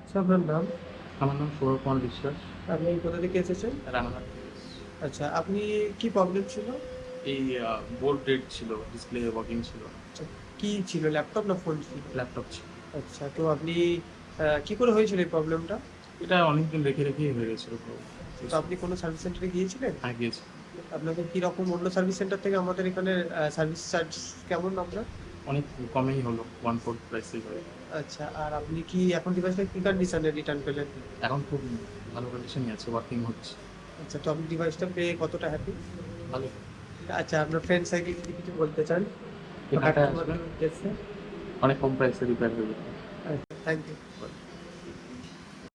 আচ্ছা, আপনার নাম? আমার নাম সৌরভ কুমার বিশ্বাস। আপনি কোথা থেকে এসেছেন? রানাঘাট। আচ্ছা, আপনি কি প্রবলেম ছিল? এই বোর্ড ডেড ছিল, ডিসপ্লে ওয়ার্কিং ছিল না। আচ্ছা, কি ছিল? ল্যাপটপ না ফোন ছিল? ল্যাপটপ ছিল। আচ্ছা, তো আপনি কি করে হয়েছিল এই প্রবলেমটা? এটা অনেকদিন রেখে রেখেই হয়ে গেছিল তো। তো আপনি কোনো সার্ভিস সেন্টারে গিয়েছিলেন? হ্যাঁ, গিয়েছি। আপনাদের কিরকম অন্য সার্ভিস সেন্টার থেকে আমাদের এখানে সার্ভিস চার্জ কেমন আপনার? অনেক কমেই হলো, 1/4 প্রাইসেই হয়ে। আচ্ছা, আর আপনি কি এখন ডিভাইসটা কি কন্ডিশনে রিটার্ন পেলেন? এখন খুব ভালো কন্ডিশনই আছে, ওয়ার্কিং হচ্ছে। আচ্ছা, তো আপনি ডিভাইসটা পেয়ে কতটা হ্যাপি? ভালো। আচ্ছা, আপনার ফ্রেন্ড সার্কেল যদি কিছু বলতে চান এখানটায় আসবেন, কাস্টমার উদ্দেশ্যে? অনেক কম প্রাইসে রিপেয়ার হয়ে যাবে। আচ্ছা, থ্যাংক ইউ।